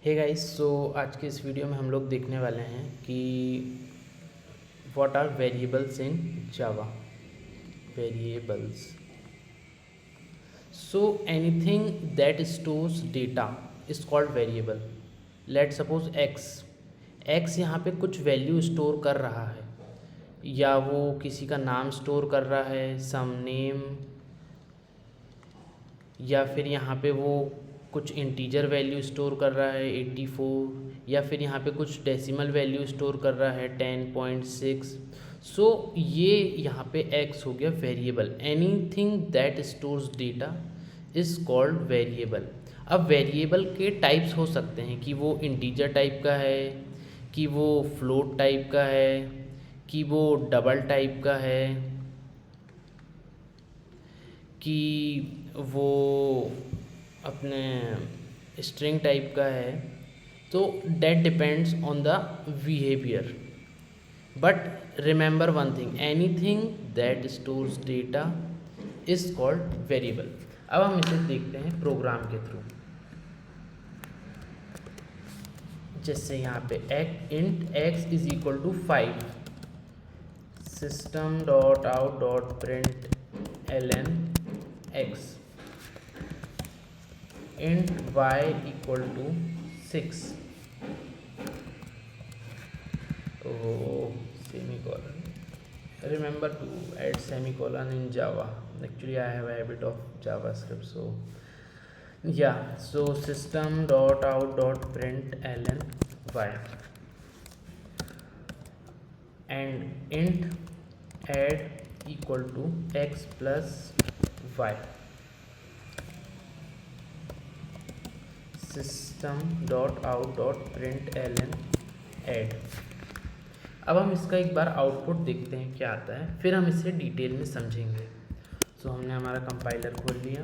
Hey guys, सो आज के इस वीडियो में हम लोग देखने वाले हैं कि what are variables in Java. Variables, so anything that stores data is called variable. Let suppose X यहाँ पे कुछ वैल्यू स्टोर कर रहा है, या वो किसी का नाम स्टोर कर रहा है, सम नेम, या फिर यहाँ पे वो कुछ इंटीजर वैल्यू स्टोर कर रहा है 84, या फिर यहाँ पे कुछ डेसिमल वैल्यू स्टोर कर रहा है 10.6। सो ये यहाँ पे x हो गया variable. Anything that stores data is called variable. अब वेरिएबल के टाइप्स हो सकते हैं कि वो इंटीजर टाइप का है, कि वो फ्लोट टाइप का है, कि वो डबल टाइप का है, कि वो अपने स्ट्रिंग टाइप का है। तो that depends on the behaviour, but remember one thing, anything that stores data is called variable. अब हम इसे देखते हैं प्रोग्राम के थ्रू। जैसे यहाँ पे int X is equal to 5, system dot out dot print ln x, int y equal to 6, semicolon. Remember to add semicolon in Java. Actually I have a habit of JavaScript, so yeah, so system dot out dot print ln y and int add equal to x plus y, system dot out dot print ln add। अब हम इसका एक बार output देखते हैं क्या आता है, फिर हम इसे डिटेल में समझेंगे। सो हमने हमारा कंपाइलर खोल लिया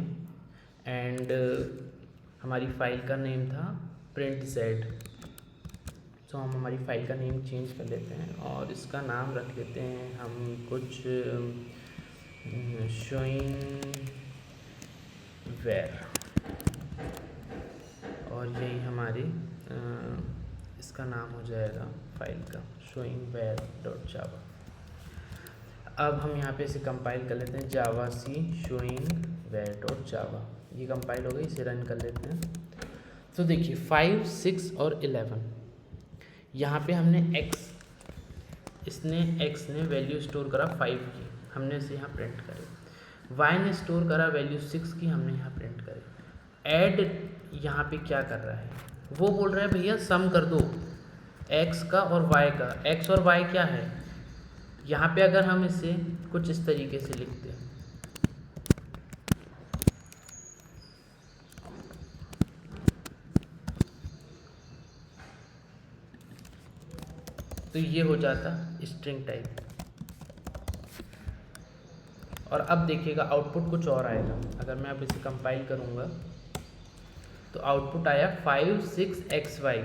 एंड हमारी फाइल का नेम था प्रिंट जेड। सो हम हमारी फाइल का नेम चेंज कर लेते हैं और इसका नाम रख लेते हैं हम कुछ शोइंग वेर, और यही हमारी इसका नाम हो जाएगा फाइल का शोइंग वेर डॉट जावा। अब हम यहाँ पे इसे कंपाइल कर लेते हैं, जावा सी शोइंग वेर डॉट जावा। ये कंपाइल हो गई, इसे रन कर लेते हैं। तो देखिए 5, 6 और 11, यहाँ पे हमने x ने वैल्यू स्टोर करा 5 की, हमने इसे यहाँ प्रिंट करे। y ने स्टोर करा वैल्यू 6 की, हमने यहाँ प्रिंट करे। ऐड यहाँ पे क्या कर रहा है, वो बोल रहा है भैया सम कर दो x का और y का। x और y क्या है, यहाँ पे अगर हम इसे कुछ इस तरीके से लिखते हैं तो ये हो जाता स्ट्रिंग टाइप। और अब देखिएगा आउटपुट कुछ और आएगा। अगर मैं अब इसे कंपाइल करूँगा तो आउटपुट आया 5, 6 xy।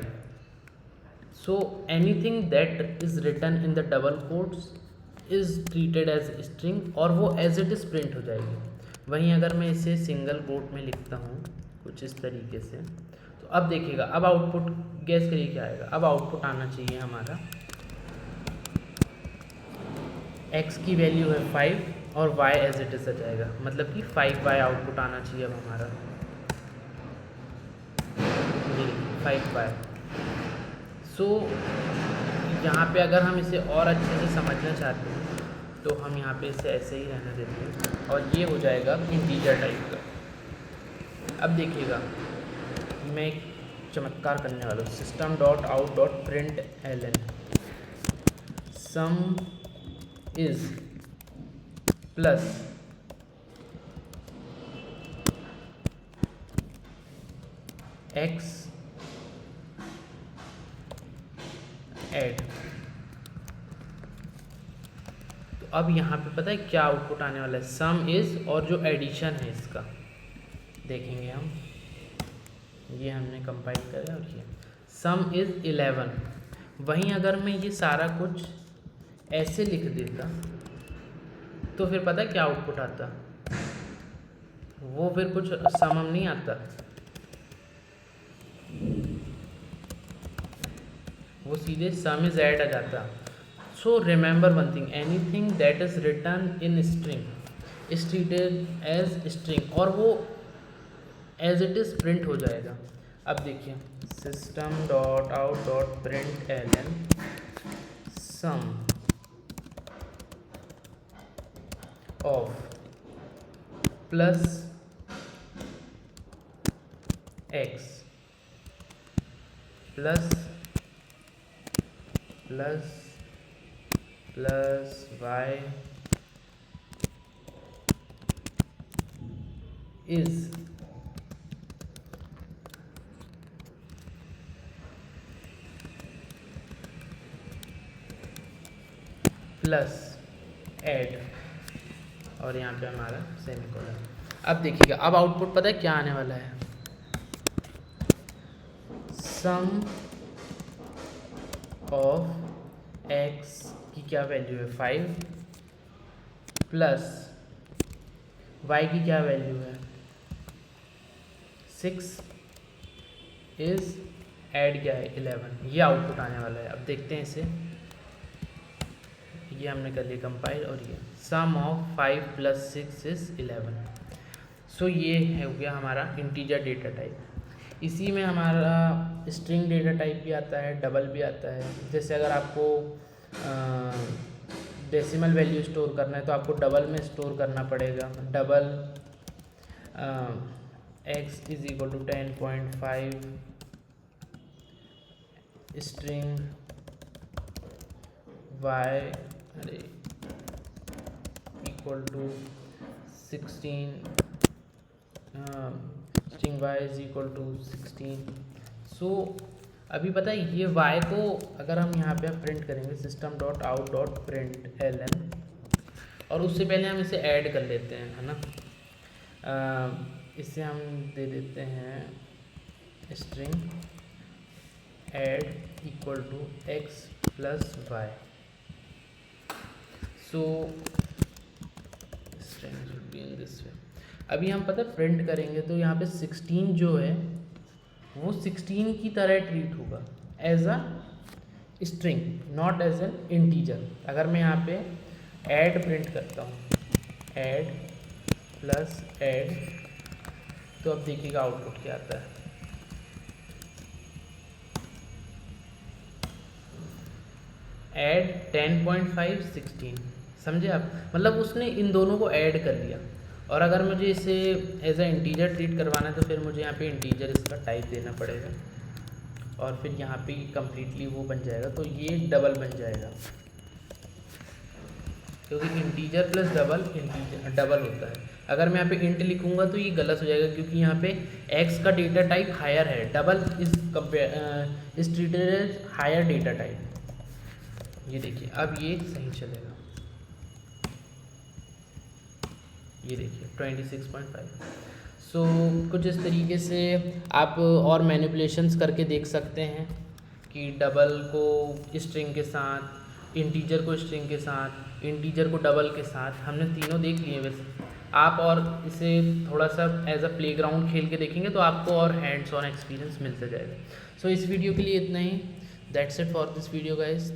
So anything that is written in the double quotes is treated as string, और वो एज इट इज प्रिंट हो जाएगी। वहीं अगर मैं इसे सिंगल कोट में लिखता हूँ कुछ इस तरीके से, तो अब देखिएगा, अब आउटपुट गैस करिए क्या आएगा। अब आउटपुट आना चाहिए हमारा x की वैल्यू है 5 और y एज इट इज आ जाएगा, मतलब कि 5y आउटपुट आना चाहिए अब हमारा, ये 5y। सो यहाँ पे अगर हम इसे और अच्छे से समझना चाहते हैं तो हम यहाँ पे इसे ऐसे ही रहने देते हैं और ये हो जाएगा इंटीजर टाइप का। अब देखिएगा, मैं एक चमत्कार करने वाला हूँ। System dot out dot print ln some is plus x add. तो अब यहाँ पे पता है क्या आउटपुट आने वाला है, सम इज, और जो एडिशन है इसका देखेंगे हम, ये हमने कंपाइल करा और ये सम इज 11। वहीं अगर मैं ये सारा कुछ ऐसे लिख देता तो फिर पता है क्या आउटपुट आता, वो फिर कुछ समम नहीं आता, वो सीधे सम इज ऐड आ जाता। So remember one thing, anything that is written in string is treated as string, और वो एज इट इज़ प्रिंट हो जाएगा। अब देखिए system dot out dot print L N sum of plus X plus plus plus Y is plus add, और यहाँ पे हमारा सेमीकोलन। अब देखिएगा, अब आउटपुट पता है क्या आने वाला है, सम ऑफ एक्स की क्या वैल्यू है 5 प्लस वाई की क्या वैल्यू है 6 इज ऐड क्या है 11। ये आउटपुट आने वाला है। अब देखते हैं इसे, ये हमने कर लिया कंपाइल, और ये सम ऑफ 5 प्लस 6 इज 11। सो ये है हो गया हमारा इंटीजर डेटा टाइप। इसी में हमारा स्ट्रिंग डेटा टाइप भी आता है, डबल भी आता है। जैसे अगर आपको डेसिमल वैल्यू स्टोर करना है तो आपको डबल में स्टोर करना पड़ेगा। Double x is equal to 10.5 string y equal to 16 string y is equal to 16। So अभी पता है ये y को अगर हम यहाँ पे प्रिंट करेंगे system dot out dot print L N, और उससे पहले हम इसे ऐड कर लेते हैं, है ना। इसे हम दे देते हैं string add equal to X plus Y. So string should be in this way. अभी हम पता है प्रिंट करेंगे तो यहाँ पे 16 जो है वो 16 की तरह ट्रीट होगा as a string, not as an integer. अगर मैं यहाँ पे ऐड प्रिंट करता हूँ, ऐड प्लस ऐड, तो अब देखिएगा आउटपुट क्या आता है। ऐड 10.5 16, समझे आप, मतलब उसने इन दोनों को ऐड कर लिया। और अगर मुझे इसे एज अ इंटीजर ट्रीट करवाना है तो फिर मुझे यहाँ पे इंटीजर इसका टाइप देना पड़ेगा, और फिर यहाँ पे कम्प्लीटली वो बन जाएगा। तो ये डबल बन जाएगा, क्योंकि integer plus double integer double होता है। अगर मैं यहाँ पे इंट लिखूंगा तो ये गलत हो जाएगा, क्योंकि यहाँ पे एक्स का डेटा टाइप हायर है। Double is treated as higher data type. ये देखिए अब ये सही चलेगा, ये देखिए 26.5। सो कुछ इस तरीके से आप और मैनिपुलेशंस करके देख सकते हैं कि डबल को स्ट्रिंग के साथ, इंटीजर को स्ट्रिंग के साथ, इंटीजर को डबल के साथ, हमने तीनों देख लिए। वैसे आप और इसे थोड़ा सा एज अ प्लेग्राउंड खेल के देखेंगे तो आपको और हैंड्स ऑन एक्सपीरियंस मिलता जाएगा। सो इस वीडियो के लिए इतना ही। That's it for this video guys.